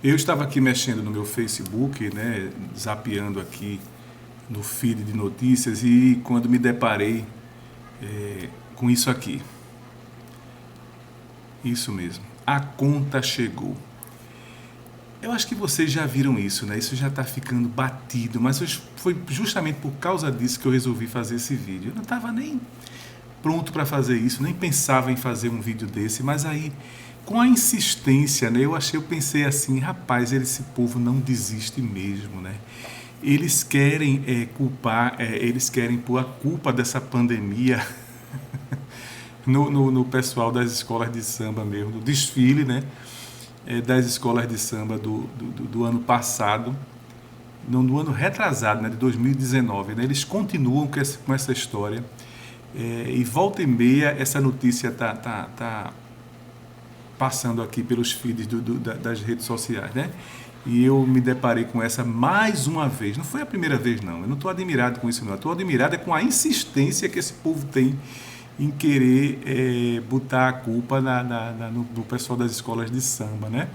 Eu estava aqui mexendo no meu Facebook, né, zapeando aqui no feed de notícias e quando me deparei com isso aqui. Isso mesmo. A conta chegou. Eu acho que vocês já viram isso, né? Isso já está ficando batido, mas foi justamente por causa disso que eu resolvi fazer esse vídeo. Eu não estava nem pronto para fazer isso, nem pensava em fazer um vídeo desse, mas aí, com a insistência, né, eu pensei assim, rapaz, esse povo não desiste mesmo, né? Eles querem eles querem pôr a culpa dessa pandemia no pessoal das escolas de samba mesmo, do desfile, né? Das escolas de samba do ano passado, não, do ano retrasado, né, de 2019. Né? Eles continuam com essa história. E volta e meia essa notícia tá passando aqui pelos feeds das redes sociais, né? E eu me deparei com essa mais uma vez. Não foi a primeira vez, não. Eu não estou admirado com isso, não. Eu estou admirado com a insistência que esse povo tem em querer botar a culpa no pessoal das escolas de samba, né?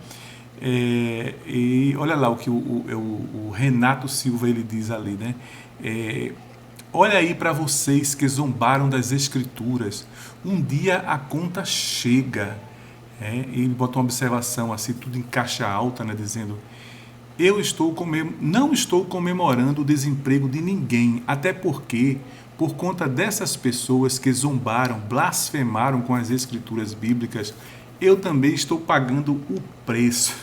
E olha lá o que o Renato Silva ele diz ali, né? Olha aí para vocês que zombaram das escrituras. Um dia a conta chega. E ele bota uma observação assim, tudo em caixa alta, né? Dizendo: não estou comemorando o desemprego de ninguém, até porque, por conta dessas pessoas que zombaram, blasfemaram com as escrituras bíblicas, eu também estou pagando o preço.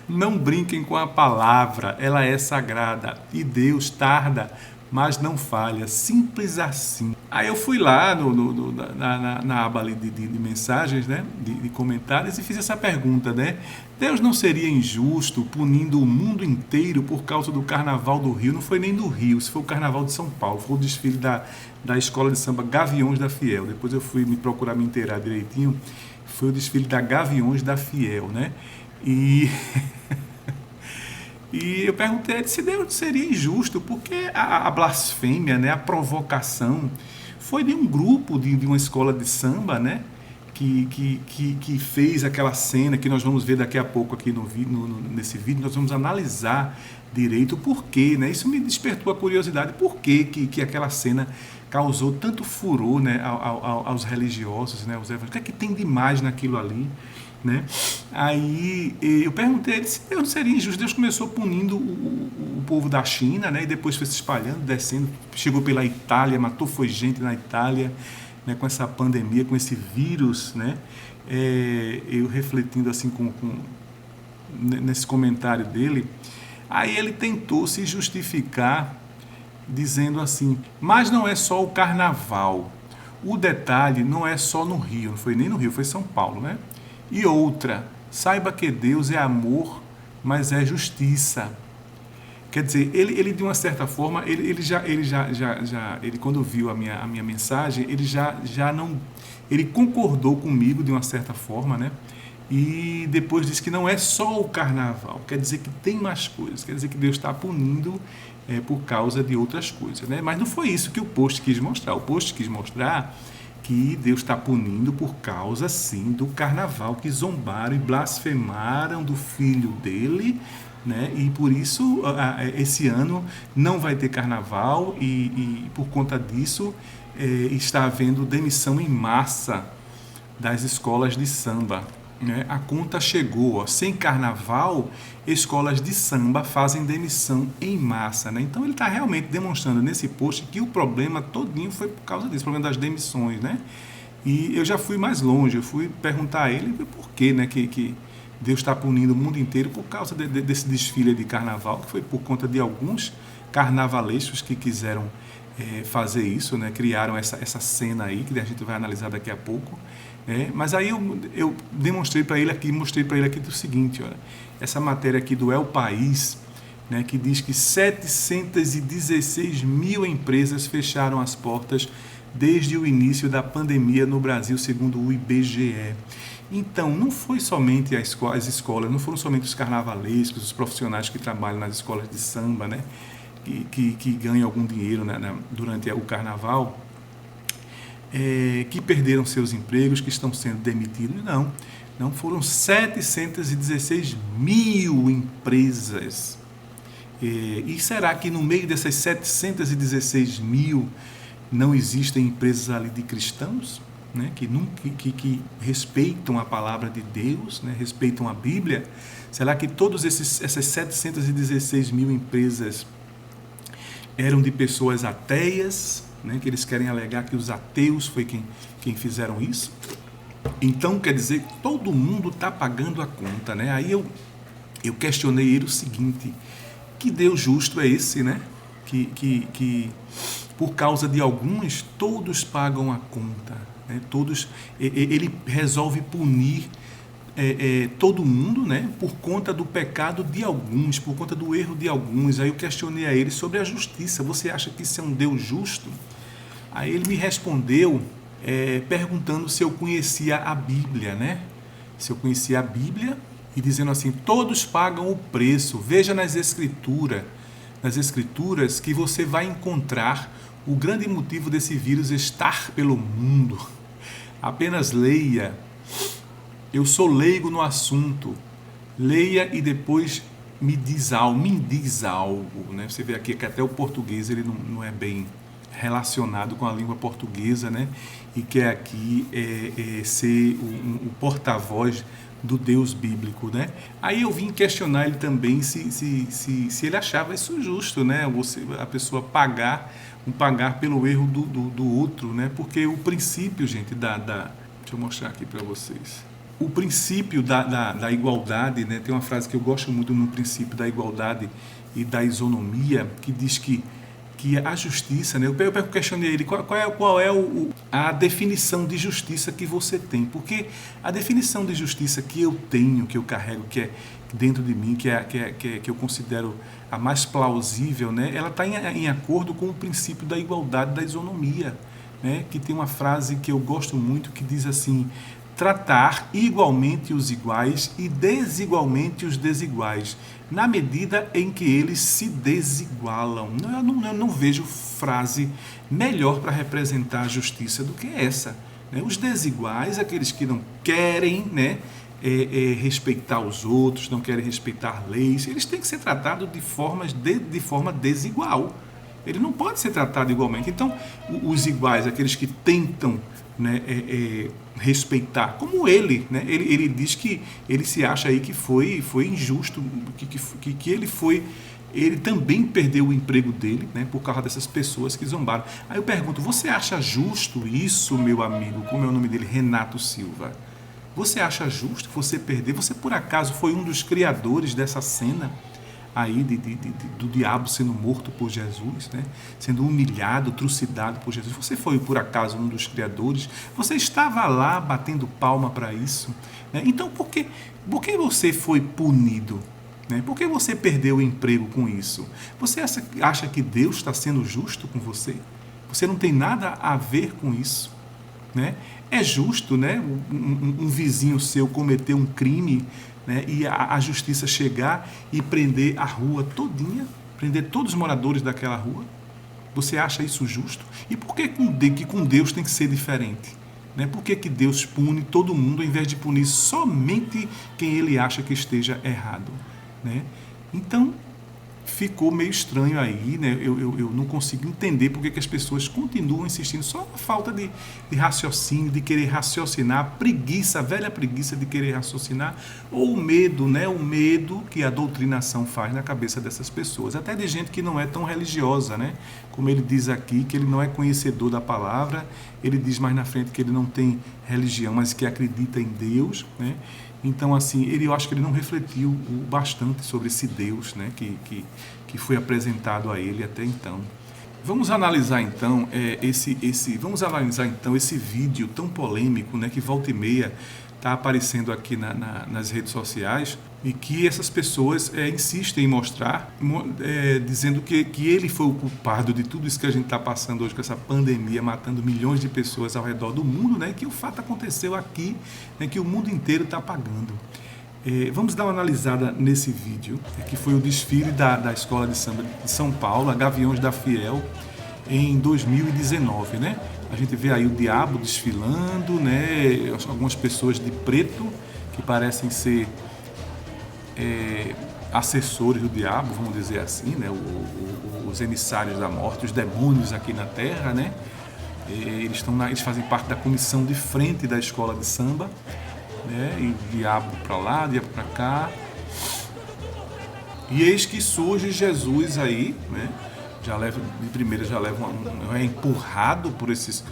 Não brinquem com a palavra, ela é sagrada e Deus tarda, mas não falha, simples assim. Aí eu fui lá na aba ali de mensagens, né, de comentários e fiz essa pergunta, né? Deus não seria injusto punindo o mundo inteiro por causa do Carnaval do Rio? Não foi nem do Rio, isso foi o Carnaval de São Paulo, foi o desfile da escola de samba Gaviões da Fiel. Depois eu fui me procurar me inteirar direitinho, foi o desfile da Gaviões da Fiel, né? E e eu perguntei se Deus seria injusto, porque a blasfêmia, né, a provocação, foi de um grupo de uma escola de samba, né, que fez aquela cena que nós vamos ver daqui a pouco aqui nesse vídeo. Nós vamos analisar direito o porquê, né? Isso me despertou a curiosidade, por que aquela cena causou tanto furor, né, aos religiosos, né, aos evangélicos. O que é que tem de mais naquilo ali? Né? Aí eu perguntei a ele se Deus seria injusto. Deus começou punindo o povo da China, né? E depois foi se espalhando, descendo, chegou pela Itália, foi gente na Itália, né? Com essa pandemia, com esse vírus, né? Eu refletindo assim nesse comentário dele, aí ele tentou se justificar dizendo assim: mas não é só o carnaval, o detalhe não é só no Rio, não foi nem no Rio, foi São Paulo, né? E outra, saiba que Deus é amor, mas é justiça. Quer dizer, ele de uma certa forma, ele quando viu a minha mensagem, ele concordou comigo de uma certa forma, né? E depois disse que não é só o carnaval, quer dizer que tem mais coisas, quer dizer que Deus está punindo por causa de outras coisas, né? Mas não foi isso que o post quis mostrar. O post quis mostrar que Deus está punindo por causa, sim, do carnaval, que zombaram e blasfemaram do filho dele, né? E por isso, esse ano não vai ter carnaval e por conta disso, está havendo demissão em massa das escolas de samba. Né? A conta chegou, ó. Sem carnaval, escolas de samba fazem demissão em massa. Né? Então ele está realmente demonstrando nesse post que o problema todinho foi por causa disso, o problema das demissões. Né? E eu já fui mais longe, eu fui perguntar a ele por que, né, que Deus está punindo o mundo inteiro por causa desse desfile de carnaval, que foi por conta de alguns carnavalescos que quiseram fazer isso, né? Criaram essa cena aí, que a gente vai analisar daqui a pouco. Mas aí eu mostrei para ele aqui o seguinte, olha, essa matéria aqui do El País, né, que diz que 716 mil empresas fecharam as portas desde o início da pandemia no Brasil, segundo o IBGE. Então, não foi somente as escolas, não foram somente os carnavalescos, os profissionais que trabalham nas escolas de samba, né, que ganham algum dinheiro, né, durante o carnaval, que perderam seus empregos, que estão sendo demitidos. Não, Não, foram 716 mil empresas. E será que no meio dessas 716 mil não existem empresas ali de cristãos, né, que respeitam a palavra de Deus, né, respeitam a Bíblia? Será que todas essas 716 mil empresas eram de pessoas ateias, né, que eles querem alegar que os ateus foi quem fizeram isso? Então, quer dizer, todo mundo está pagando a conta, né? Aí eu questionei ele o seguinte: que Deus justo é esse, né? Que por causa de alguns, todos pagam a conta, né? Ele resolve punir todo mundo, né? Por conta do pecado de alguns, por conta do erro de alguns. Aí eu questionei a ele sobre a justiça. Você acha que isso é um Deus justo? Aí ele me respondeu perguntando se eu conhecia a Bíblia, né? Se eu conhecia a Bíblia, e dizendo assim: todos pagam o preço. Veja nas Escrituras que você vai encontrar o grande motivo desse vírus estar pelo mundo. Apenas leia. Eu sou leigo no assunto. Leia e depois me diz algo, né? Você vê aqui que até o português ele não é bem relacionado com a língua portuguesa, né? E quer aqui ser o porta-voz do Deus bíblico, né? Aí eu vim questionar ele também se ele achava isso justo, né? A pessoa pagar pelo erro do outro, né? Porque o princípio, gente, deixa eu mostrar aqui para vocês. O princípio da igualdade, né? Tem uma frase que eu gosto muito no princípio da igualdade e da isonomia, que diz que a justiça, né? Eu questionei ele qual é a definição de justiça que você tem, porque a definição de justiça que eu tenho, que eu carrego, que é dentro de mim, que eu considero a mais plausível, né? Ela está em acordo com o princípio da igualdade, da isonomia, né? Que tem uma frase que eu gosto muito que diz assim: tratar igualmente os iguais e desigualmente os desiguais, na medida em que eles se desigualam. Eu não vejo frase melhor para representar a justiça do que essa, né? Os desiguais, aqueles que não querem, né, respeitar os outros, não querem respeitar leis, eles têm que ser tratados de forma desigual. Ele não pode ser tratado igualmente. Então, os iguais, aqueles que tentam, né, respeitar, como ele, né? Ele diz que ele se acha aí que foi injusto, que ele também perdeu o emprego dele, né, por causa dessas pessoas que zombaram. Aí eu pergunto: você acha justo isso, meu amigo? Como é o nome dele? Renato Silva. Você acha justo você perder? Você por acaso foi um dos criadores dessa cena aí do diabo sendo morto por Jesus, né? Sendo humilhado, trucidado por Jesus? Você foi por acaso um dos criadores? Você estava lá batendo palma para isso, né? Então por que você foi punido, né? Por que você perdeu o emprego com isso? Você acha que Deus está sendo justo com você? Você não tem nada a ver com isso, né? É justo, né, um vizinho seu cometer um crime, né, e a justiça chegar e prender a rua todinha, prender todos os moradores daquela rua? Você acha isso justo? E por que com Deus tem que ser diferente, né? Por que Deus pune todo mundo ao invés de punir somente quem ele acha que esteja errado, né? Então ficou meio estranho aí, né? Eu não consigo entender por que as pessoas continuam insistindo. Só a falta de raciocínio, de querer raciocinar, a preguiça, a velha preguiça de querer raciocinar, ou o medo, né? O medo que a doutrinação faz na cabeça dessas pessoas, até de gente que não é tão religiosa, né? Como ele diz aqui, que ele não é conhecedor da palavra, ele diz mais na frente que ele não tem religião, mas que acredita em Deus, né? Então, assim, eu acho que ele não refletiu bastante sobre esse Deus, né, que foi apresentado a ele até então. Vamos analisar então esse vídeo tão polêmico, né, que volta e meia está aparecendo aqui nas redes sociais, e que essas pessoas insistem em mostrar, dizendo que ele foi o culpado de tudo isso que a gente está passando hoje, com essa pandemia, matando milhões de pessoas ao redor do mundo, né? Que o fato aconteceu aqui, né? Que o mundo inteiro está pagando. Vamos dar uma analisada nesse vídeo, que foi o desfile da Escola de Samba de São Paulo, a Gaviões da Fiel, em 2019, né? A gente vê aí o diabo desfilando, né? Algumas pessoas de preto, que parecem ser assessores do diabo, vamos dizer assim, né? Os emissários da morte, os demônios aqui na Terra, né? Eles fazem parte da comissão de frente da escola de samba, né? E diabo para lá, diabo para cá. E eis que surge Jesus aí, né? É empurrado por esses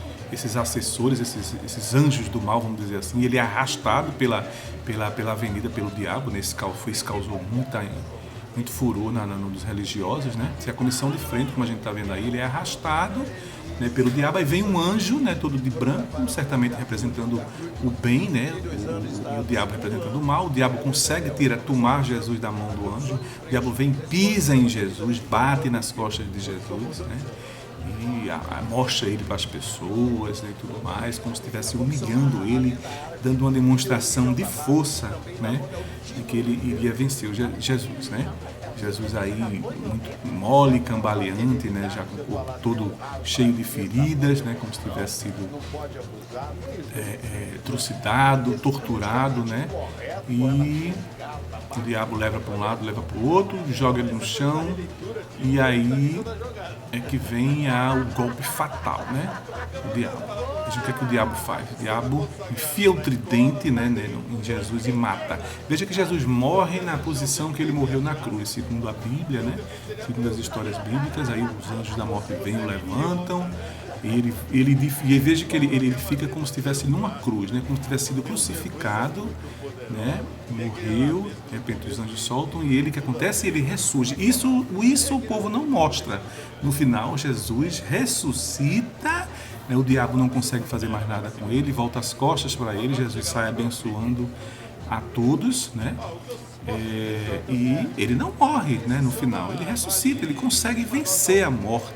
assessores, esses anjos do mal, vamos dizer assim. Ele é arrastado pela avenida pelo diabo, né? Isso causou muito furor dos religiosos, né? Se a comissão de frente, como a gente está vendo aí, ele é arrastado, né, pelo diabo. Aí vem um anjo, né, todo de branco, certamente representando o bem, né, e o diabo representando o mal. O diabo consegue tomar Jesus da mão do anjo. O diabo vem, pisa em Jesus, bate nas costas de Jesus, né, e mostra ele para as pessoas, né, e tudo mais, como se estivesse humilhando ele, dando uma demonstração de força, né, de que ele iria vencer Jesus, né. Jesus aí muito mole, cambaleante, né, já com o corpo todo cheio de feridas, né, como se tivesse sido trucidado, torturado, né, e o diabo leva para um lado, leva para o outro, joga ele no chão, e aí é que vem o golpe fatal, né, o diabo. Veja o que é que o diabo faz. O diabo enfia o tridente, né, em Jesus e mata. Veja que Jesus morre na posição que ele morreu na cruz, segundo a Bíblia, né? Segundo as histórias bíblicas. Aí os anjos da morte vêm e o levantam. E veja que ele fica como se estivesse numa cruz, né? Como se tivesse sido crucificado, né? Morreu, de repente os anjos soltam e ele, o que acontece? Ele ressurge. Isso o povo não mostra. No final, Jesus ressuscita, né? O diabo não consegue fazer mais nada com ele, volta as costas para ele, Jesus sai abençoando a todos, né? E ele não morre, né, no final, ele ressuscita, ele consegue vencer a morte,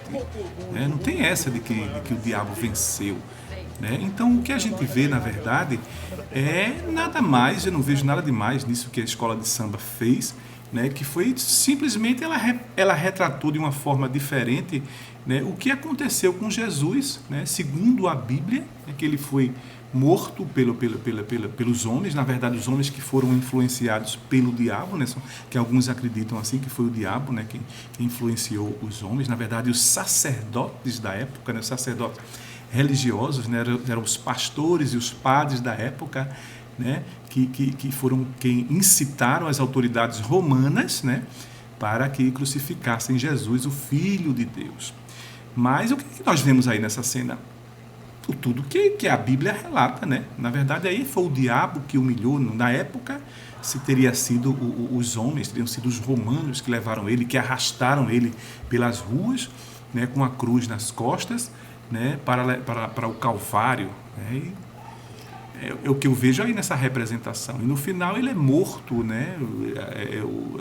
né? Não tem essa de que o diabo venceu, né? Então o que a gente vê, na verdade, é nada mais, eu não vejo nada demais nisso que a escola de samba fez, né, que foi simplesmente ela retratou de uma forma diferente, né, o que aconteceu com Jesus, né, segundo a Bíblia, né, que ele foi morto pelos homens, na verdade os homens que foram influenciados pelo diabo, né, que alguns acreditam assim que foi o diabo, né, que influenciou os homens, na verdade os sacerdotes da época, né, os sacerdotes religiosos, né, eram os pastores e os padres da época, né, que foram quem incitaram as autoridades romanas, né, para que crucificassem Jesus, o Filho de Deus. Mas o que nós vemos aí nessa cena? Tudo que a Bíblia relata, né? Na verdade, aí foi o diabo que humilhou. Na época, se teria sido os homens, teriam sido os romanos que levaram ele, que arrastaram ele pelas ruas, né, com a cruz nas costas, né, para o Calvário, né? É o que eu vejo aí nessa representação. E no final ele é morto, né?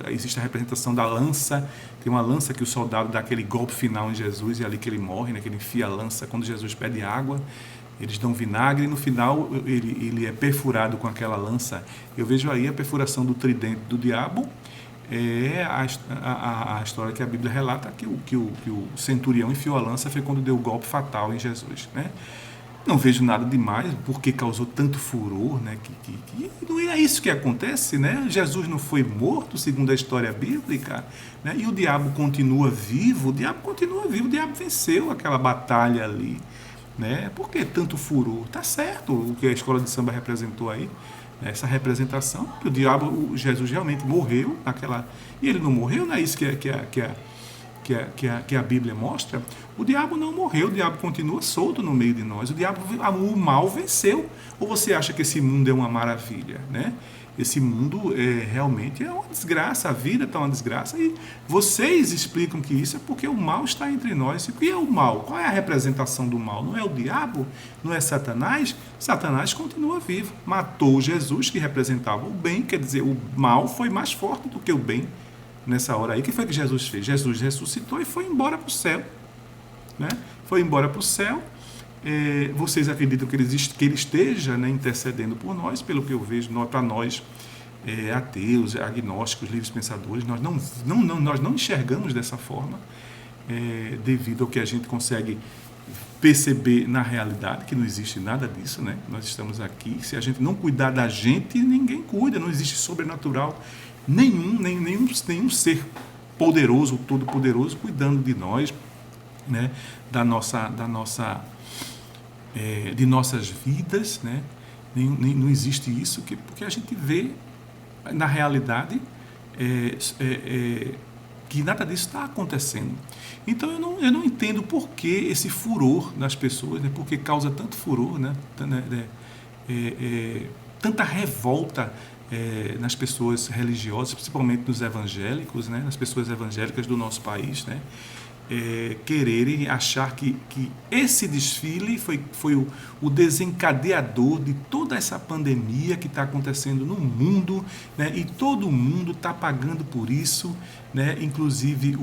Existe a representação da lança. Tem uma lança que o soldado dá aquele golpe final em Jesus e é ali que ele morre, né? Que ele enfia a lança. Quando Jesus pede água, eles dão vinagre e no final ele é perfurado com aquela lança. Eu vejo aí a perfuração do tridente do diabo. É a história que a Bíblia relata que o centurião enfiou a lança foi quando deu o golpe fatal em Jesus, né? Não vejo nada demais, porque causou tanto furor, né? Que não é isso que acontece, né? Jesus não foi morto, segundo a história bíblica, né? E o diabo continua vivo, o diabo venceu aquela batalha ali, né? Por que tanto furor? Tá certo o que a escola de samba representou aí, né? Essa representação, que Jesus realmente morreu naquela... E ele não morreu, não é isso que a Bíblia mostra. O diabo não morreu, o diabo continua solto no meio de nós, o mal venceu. Ou você acha que esse mundo é uma maravilha, né? Esse mundo realmente é uma desgraça, a vida está uma desgraça, e vocês explicam que isso é porque o mal está entre nós. E o que é o mal? Qual é a representação do mal? Não é o diabo? Não é Satanás? Satanás continua vivo, matou Jesus, que representava o bem, quer dizer, o mal foi mais forte do que o bem nessa hora aí. O que foi que Jesus fez? Jesus ressuscitou e foi embora para o céu, né? Foi embora para o céu. Vocês acreditam que ele esteja, né, intercedendo por nós? Pelo que eu vejo, para nós ateus, agnósticos, livres pensadores, nós não enxergamos dessa forma, devido ao que a gente consegue perceber na realidade que não existe nada disso, né? Nós estamos aqui, se a gente não cuidar da gente, ninguém cuida, não existe sobrenatural nenhum ser poderoso, todo-poderoso, cuidando de nós, né? De nossas vidas, né? Não existe isso, porque a gente vê na realidade que nada disso está acontecendo. Então eu não entendo por que esse furor nas pessoas, né? Porque causa tanto furor, né? Tanta revolta nas pessoas religiosas, principalmente nos evangélicos, né? Nas pessoas evangélicas do nosso país, né? Quererem achar que esse desfile foi o desencadeador de toda essa pandemia que está acontecendo no mundo, né? E todo mundo está pagando por isso, né? Inclusive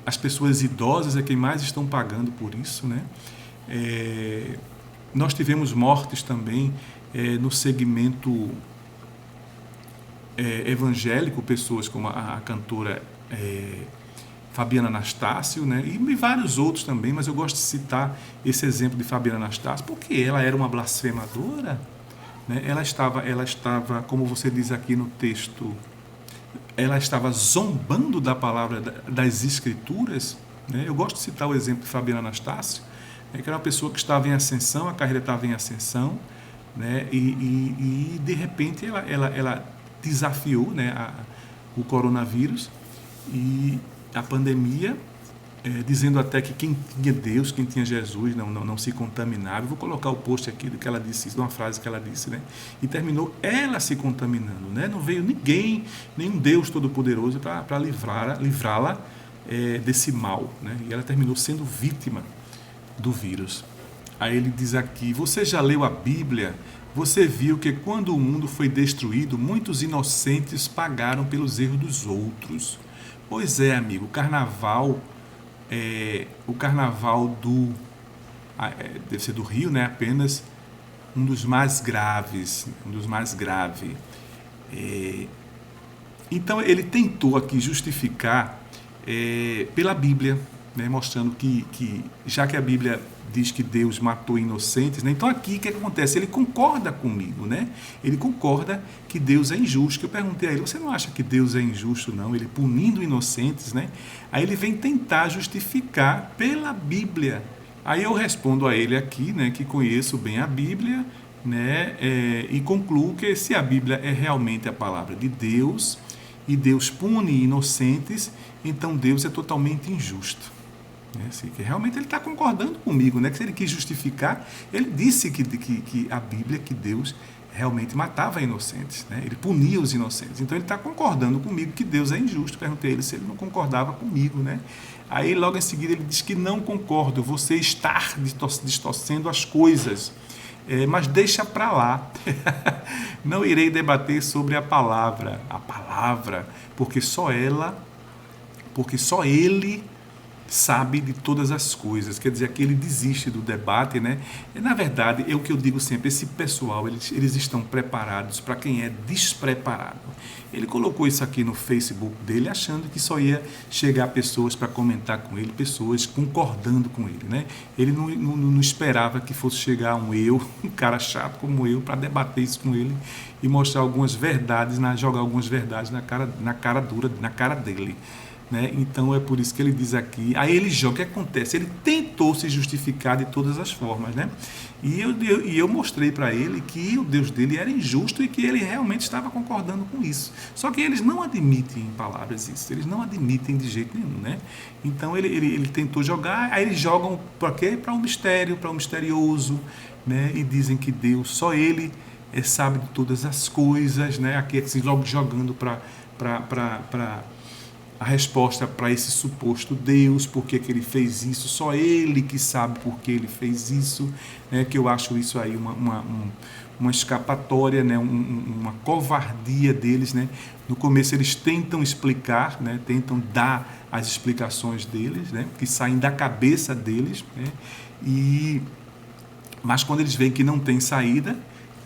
as pessoas idosas é quem mais estão pagando por isso, né? Nós tivemos mortes também no segmento evangélico, pessoas como a cantora Fabiana Anastácio, né? E vários outros também, mas eu gosto de citar esse exemplo de Fabiana Anastácio, porque ela era uma blasfemadora, né? Ela estava, como você diz aqui no texto, ela estava zombando da palavra das Escrituras, né? Eu gosto de citar o exemplo de Fabiana Anastácio, que era uma pessoa que estava em ascensão, a carreira estava em ascensão, né? E de repente ela desafiou, né, o coronavírus e a pandemia, dizendo até que quem tinha Deus, quem tinha Jesus, não se contaminava. Eu vou colocar o post aqui do que ela disse, de uma frase que ela disse, né? E terminou ela se contaminando, né? Não veio nenhum Deus Todo-Poderoso para livrá-la desse mal, né? E ela terminou sendo vítima do vírus. Aí ele diz aqui: você já leu a Bíblia? Você viu que quando o mundo foi destruído, muitos inocentes pagaram pelos erros dos outros. Pois é, amigo, o carnaval deve ser do Rio, né? Apenas um dos mais graves, Então ele tentou aqui justificar pela Bíblia, né? Mostrando que já que a Bíblia diz que Deus matou inocentes, né? Então aqui o que acontece? Ele concorda comigo, né? Ele concorda que Deus é injusto. Eu perguntei a ele: você não acha que Deus é injusto, não? Ele punindo inocentes, né? Aí ele vem tentar justificar pela Bíblia. Aí eu respondo a ele aqui, né, que conheço bem a Bíblia, né, e concluo que se a Bíblia é realmente a palavra de Deus e Deus pune inocentes, então Deus é totalmente injusto. Assim, que realmente ele está concordando comigo, né? Que se ele quis justificar, ele disse que a Bíblia, que Deus realmente matava inocentes, né? Ele punia os inocentes. Então ele está concordando comigo que Deus é injusto. Perguntei a ele se ele não concordava comigo, né? Aí logo em seguida ele diz que não concordo, você está distorcendo as coisas, mas deixa para lá. Não irei debater sobre a palavra, porque só ele sabe de todas as coisas. Quer dizer, que ele desiste do debate, né? E, na verdade, é o que eu digo sempre: esse pessoal, eles estão preparados para quem é despreparado. Ele colocou isso aqui no Facebook dele, achando que só ia chegar pessoas para comentar com ele, pessoas concordando com ele, né? Ele não esperava que fosse chegar um cara chato como eu, para debater isso com ele e mostrar algumas verdades, jogar algumas verdades na cara dele. Né? Então é por isso que ele diz aqui. Aí ele joga, o que acontece? Ele tentou se justificar de todas as formas, né? E eu mostrei para ele que o Deus dele era injusto e que ele realmente estava concordando com isso. Só que eles não admitem em palavras isso, eles não admitem de jeito nenhum, né? Então ele tentou jogar, aí eles jogam para quê? Para um mistério, para um misterioso, né? E dizem que Deus, só ele sabe de todas as coisas, né? Aqui assim, logo jogando para a resposta para esse suposto Deus, por que ele fez isso, só ele que sabe por que ele fez isso, né? Que eu acho isso aí uma escapatória, né? Uma covardia deles, né? No começo eles tentam explicar, né? Tentam dar as explicações deles, né? Que saem da cabeça deles, né? Mas quando eles veem que não tem saída,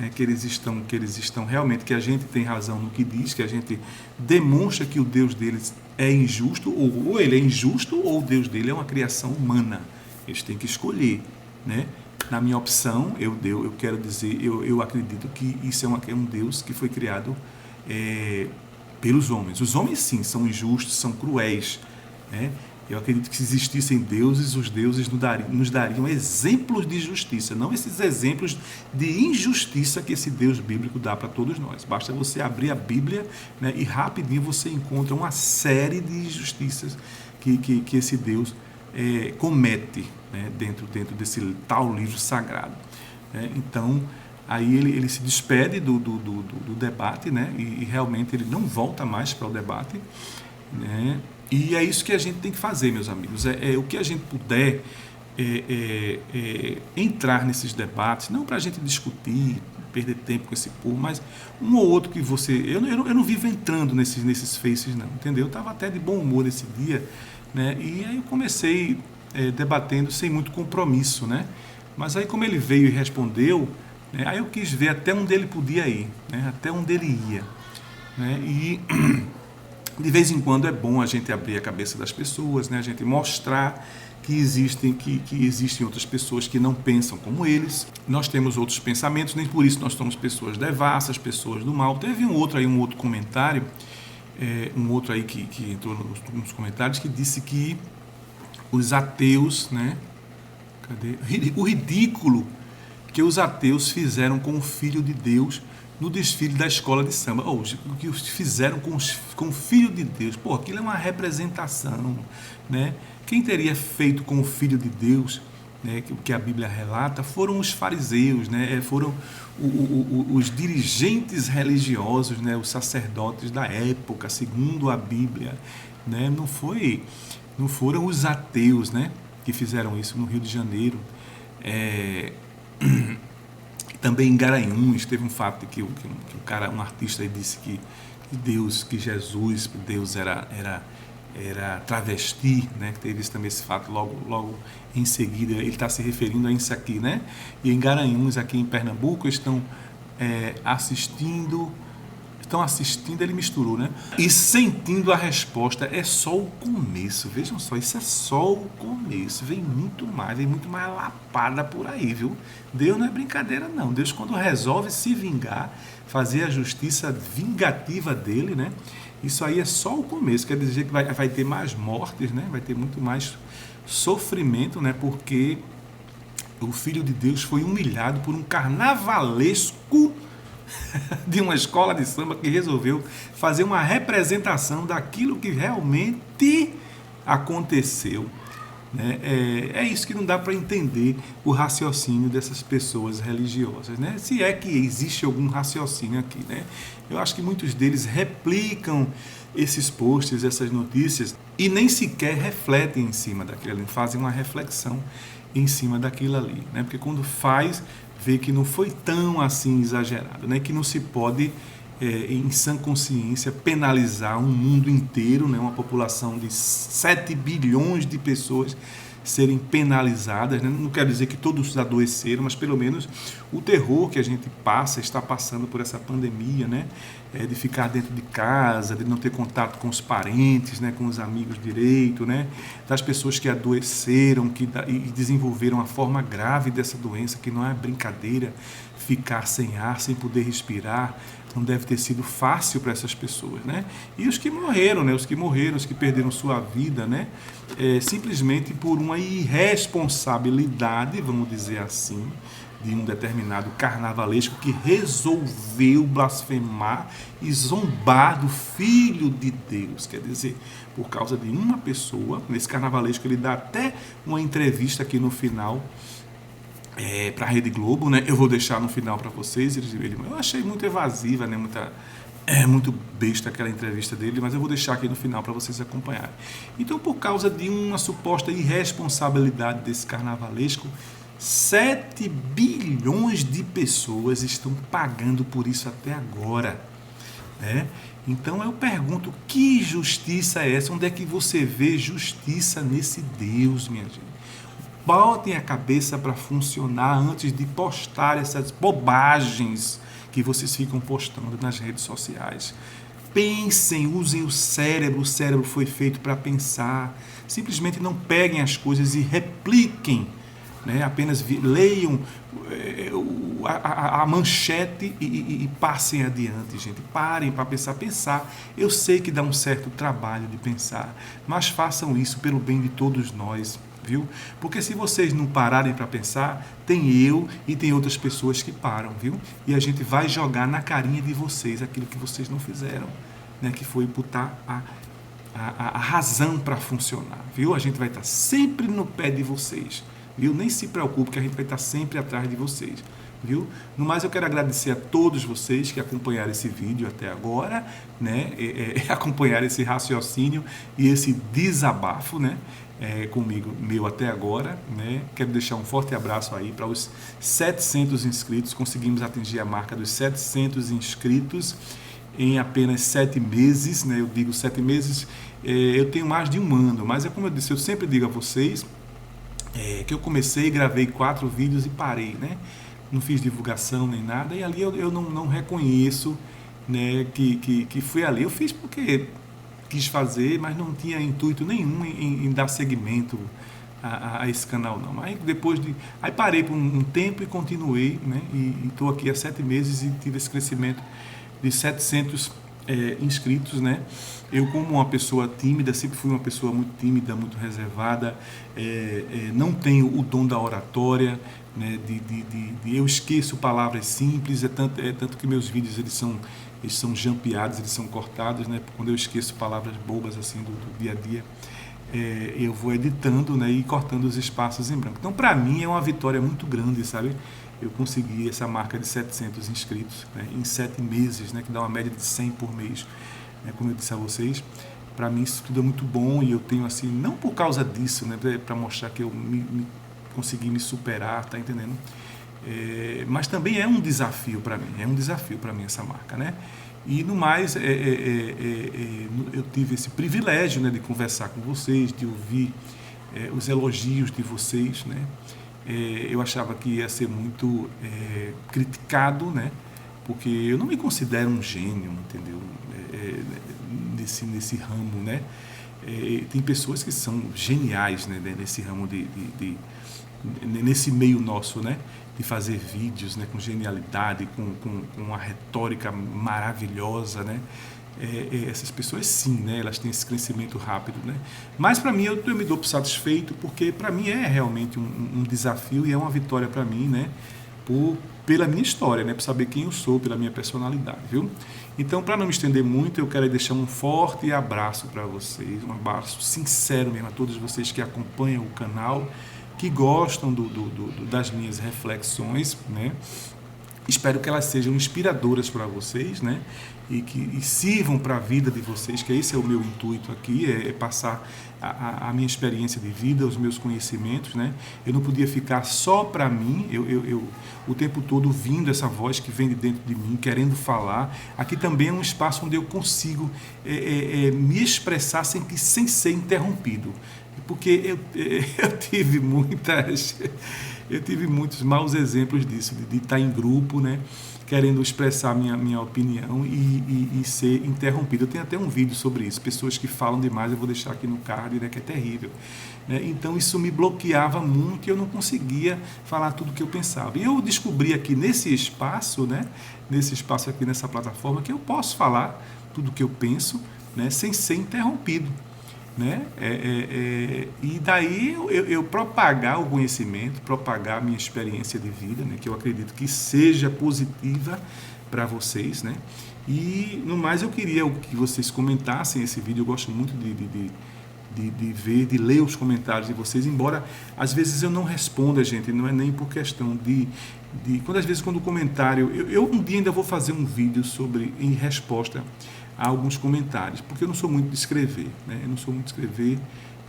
né, que eles estão realmente, que a gente tem razão no que diz, que a gente demonstra que o Deus deles é injusto, ou ele é injusto, ou o Deus dele é uma criação humana. Eles têm que escolher, né? Na minha opção, eu quero dizer, eu acredito que isso é um Deus que foi criado pelos homens. Os homens, sim, são injustos, são cruéis, né? Eu acredito que se existissem deuses, os deuses nos dariam exemplos de justiça, não esses exemplos de injustiça que esse Deus bíblico dá para todos nós. Basta você abrir a Bíblia, né, e rapidinho você encontra uma série de injustiças que esse Deus comete, né, dentro desse tal livro sagrado. Então, aí ele se despede do debate, né, e realmente ele não volta mais para o debate, né? E é isso que a gente tem que fazer, meus amigos. O que a gente puder entrar nesses debates, não para a gente discutir, perder tempo com esse povo, mas um ou outro que você... Eu não vivo entrando nesses faces, não, entendeu? Eu estava até de bom humor nesse dia, né? E aí eu comecei debatendo sem muito compromisso, né? Mas aí como ele veio e respondeu, né, aí eu quis ver até onde ele podia ir, né? Até onde ele ia, né? E... de vez em quando é bom a gente abrir a cabeça das pessoas, né? A gente mostrar que existem outras pessoas que não pensam como eles. Nós temos outros pensamentos, nem por isso nós somos pessoas devassas, pessoas do mal. Teve um outro comentário, um outro aí que entrou nos comentários, que disse que os ateus, né? Cadê? O ridículo que os ateus fizeram com o Filho de Deus no desfile da escola de samba. O que fizeram com o Filho de Deus. Pô, aquilo é uma representação, né? Quem teria feito com o Filho de Deus, né, o que a Bíblia relata, foram os fariseus, né? Foram os dirigentes religiosos, né? Os sacerdotes da época, segundo a Bíblia, né? Não foram os ateus, né, que fizeram isso no Rio de Janeiro. Também em Garanhuns teve um fato que um artista aí disse que Deus era travesti, né? Teve também esse fato logo em seguida. Ele está se referindo a isso aqui, né? E em Garanhuns, aqui em Pernambuco, estão assistindo, ele misturou, né? E sentindo a resposta. É só o começo, vejam só, isso é só o começo, vem muito mais lapada por aí, viu? Deus não é brincadeira, não. Deus, quando resolve se vingar, fazer a justiça vingativa dele, né? Isso aí é só o começo, quer dizer que vai ter mais mortes, né? Vai ter muito mais sofrimento, né? Porque o Filho de Deus foi humilhado por um carnavalesco de uma escola de samba que resolveu fazer uma representação daquilo que realmente aconteceu, né? É isso que não dá para entender o raciocínio dessas pessoas religiosas, né? Se é que existe algum raciocínio aqui, né? Eu acho que muitos deles replicam esses posts, essas notícias, e nem sequer refletem em cima daquilo, fazem uma reflexão em cima daquilo ali, né? Porque quando vê que não foi tão assim exagerado, né? Que não se pode, em sã consciência, penalizar um mundo inteiro, né? Uma população de 7 bilhões de pessoas serem penalizadas, né? Não quero dizer que todos adoeceram, mas pelo menos o terror que a gente está passando por essa pandemia, né? De ficar dentro de casa, de não ter contato com os parentes, né? Com os amigos direito, né? Das pessoas que adoeceram e desenvolveram a forma grave dessa doença, que não é brincadeira, ficar sem ar, sem poder respirar, não deve ter sido fácil para essas pessoas, né? E os que morreram, né? Os que perderam sua vida, né? Simplesmente por uma irresponsabilidade, vamos dizer assim, de um determinado carnavalesco que resolveu blasfemar e zombar do Filho de Deus. Quer dizer, por causa de uma pessoa, nesse carnavalesco ele dá até uma entrevista aqui no final, para a Rede Globo, né? Eu vou deixar no final para vocês. Eu achei muito evasiva, né? Muito besta aquela entrevista dele, mas eu vou deixar aqui no final para vocês acompanharem. Então, por causa de uma suposta irresponsabilidade desse carnavalesco, 7 bilhões de pessoas estão pagando por isso até agora, né? Então eu pergunto, que justiça é essa? Onde é que você vê justiça nesse Deus, minha gente? Botem a cabeça para funcionar antes de postar essas bobagens que vocês ficam postando nas redes sociais. Pensem, usem o cérebro foi feito para pensar. Simplesmente não peguem as coisas e repliquem, né? Apenas leiam a manchete e passem adiante, gente. Parem para pensar. Pensar, eu sei que dá um certo trabalho de pensar, mas façam isso pelo bem de todos nós, viu? Porque se vocês não pararem para pensar, tem eu e tem outras pessoas que param, viu? E a gente vai jogar na carinha de vocês aquilo que vocês não fizeram, né? Que foi botar a razão para funcionar, viu? A gente vai estar sempre no pé de vocês, viu? Nem se preocupe que a gente vai estar sempre atrás de vocês, viu? No mais, eu quero agradecer a todos vocês que acompanharam esse vídeo até agora, né? Acompanharam esse raciocínio e esse desabafo, né? Comigo, meu até agora, né? Quero deixar um forte abraço aí para os 700 inscritos. Conseguimos atingir a marca dos 700 inscritos em apenas 7 meses, né? Eu digo 7 meses, eu tenho mais de um ano, mas é como eu disse, eu sempre digo a vocês que eu comecei, gravei 4 vídeos e parei, né? Não fiz divulgação nem nada, e ali eu não reconheço, né, que fui ali. Eu fiz porque quis fazer, mas não tinha intuito nenhum em dar seguimento a esse canal, não. Aí depois aí parei por um tempo e continuei, né? E estou aqui há 7 meses e tive esse crescimento de 700 inscritos, né? Eu, como uma pessoa tímida, sempre fui uma pessoa muito tímida, muito reservada, não tenho o dom da oratória, né? Eu esqueço palavras simples, tanto que meus vídeos eles são jampeados, eles são cortados, né? Quando eu esqueço palavras bobas assim do dia a dia, eu vou editando, né? E cortando os espaços em branco. Então, para mim, é uma vitória muito grande, sabe? Eu consegui essa marca de 700 inscritos, né? Em 7 meses, né? Que dá uma média de 100 por mês. Como eu disse a vocês, para mim isso tudo é muito bom e eu tenho assim, não por causa disso, né? Para mostrar que eu consegui me superar, tá entendendo? Mas também é um desafio para mim, essa marca, né? E no mais, eu tive esse privilégio, né, de conversar com vocês, de ouvir os elogios de vocês, né? Eu achava que ia ser muito criticado, né? Porque eu não me considero um gênio, entendeu? Nesse ramo, né? Tem pessoas que são geniais, né, nesse ramo nesse meio nosso, né? De fazer vídeos, né, com genialidade, com uma retórica maravilhosa, né? Essas pessoas sim, né? Elas têm esse crescimento rápido, né? Mas para mim, eu me dou por satisfeito, porque para mim é realmente um desafio e é uma vitória para mim, né? Pela minha história, né? Por saber quem eu sou, pela minha personalidade, viu? Então, para não me estender muito, eu quero deixar um forte abraço para vocês, um abraço sincero mesmo a todos vocês que acompanham o canal, que gostam das minhas reflexões, né? Espero que elas sejam inspiradoras para vocês, né? E sirvam para a vida de vocês, que esse é o meu intuito aqui, é passar a minha experiência de vida, os meus conhecimentos, né? Eu não podia ficar só para mim, eu o tempo todo ouvindo essa voz que vem de dentro de mim, querendo falar. Aqui também é um espaço onde eu consigo me expressar sem ser interrompido, porque eu tive muitos maus exemplos disso, de estar em grupo, né? Querendo expressar minha opinião e ser interrompido. Eu tenho até um vídeo sobre isso, pessoas que falam demais, eu vou deixar aqui no card, né, que é terrível. Né? Então isso me bloqueava muito e eu não conseguia falar tudo o que eu pensava. E eu descobri aqui nesse espaço, né, aqui nessa plataforma, que eu posso falar tudo o que eu penso, né, sem ser interrompido. Né? E daí eu propagar o conhecimento, propagar a minha experiência de vida, né? Que eu acredito que seja positiva para vocês, né? E no mais eu queria que vocês comentassem esse vídeo. Eu gosto muito de ver, de ler os comentários de vocês, embora às vezes eu não responda, gente, não é nem por questão quando o comentário, eu um dia ainda vou fazer um vídeo em resposta a alguns comentários, porque eu não sou muito de escrever, né? Eu não sou muito de escrever,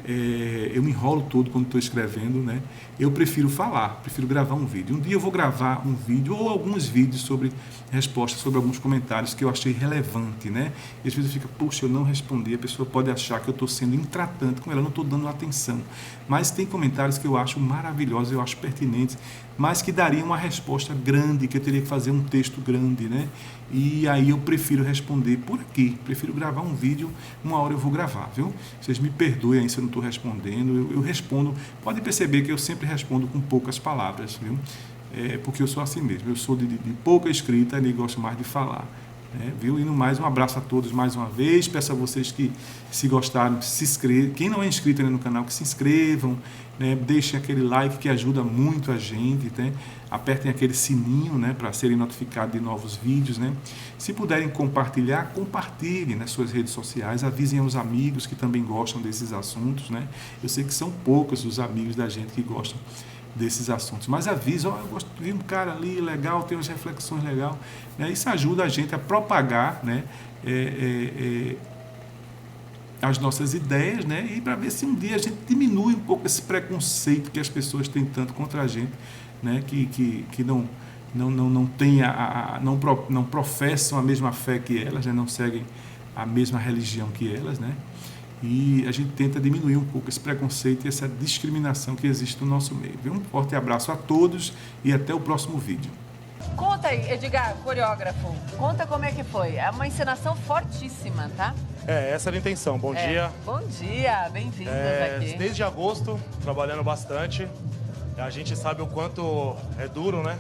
eu me enrolo todo quando estou escrevendo, né? Eu prefiro falar, prefiro gravar um vídeo. Um dia eu vou gravar um vídeo ou alguns vídeos sobre respostas sobre alguns comentários que eu achei relevante, né? E às vezes fica, poxa, eu não respondi, a pessoa pode achar que eu estou sendo intratante com ela, eu não estou dando atenção. Mas tem comentários que eu acho maravilhosos, eu acho pertinentes, mas que dariam uma resposta grande, que eu teria que fazer um texto grande, né? E aí eu prefiro responder por aqui, prefiro gravar um vídeo, uma hora eu vou gravar, viu? Vocês me perdoem aí se eu não estou respondendo, eu respondo, pode perceber que eu sempre respondo com poucas palavras, viu? Porque eu sou assim mesmo, eu sou de pouca escrita e gosto mais de falar. Viu? E no mais, um abraço a todos mais uma vez. Peço a vocês que, se gostaram, se inscrevam. Quem não é inscrito ainda no canal, que se inscrevam, né? Deixem aquele like que ajuda muito a gente, né? Apertem aquele sininho, né? Para serem notificados de novos vídeos, né? Se puderem compartilhar, compartilhem nas suas redes sociais, avisem aos amigos que também gostam desses assuntos, né? Eu sei que são poucos os amigos da gente que gostam desses assuntos, mas avisa, eu gosto de ver um cara ali legal, tem umas reflexões legais, né? Isso ajuda a gente a propagar, né? As nossas ideias, né? E para ver se um dia a gente diminui um pouco esse preconceito que as pessoas têm tanto contra a gente, né? Que não tem não professam a mesma fé que elas, né? Não seguem a mesma religião que elas, né? E a gente tenta diminuir um pouco esse preconceito e essa discriminação que existe no nosso meio. Um forte abraço a todos e até o próximo vídeo. Conta aí, Edgar, coreógrafo, conta como é que foi. É uma encenação fortíssima, tá? Essa era a intenção. Bom dia. Bom dia, bem-vindos aqui. Desde agosto, trabalhando bastante. A gente sabe o quanto é duro, né?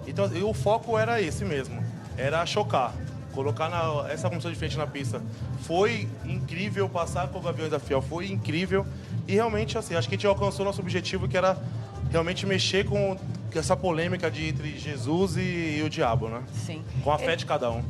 Então, e o foco era esse mesmo, era chocar. Colocar essa comissão de frente na pista. Foi incrível passar com o Gaviões da Fiel, foi incrível. E realmente, assim, acho que a gente alcançou nosso objetivo, que era realmente mexer com essa polêmica entre Jesus e o diabo, né? Sim. Com a fé de cada um.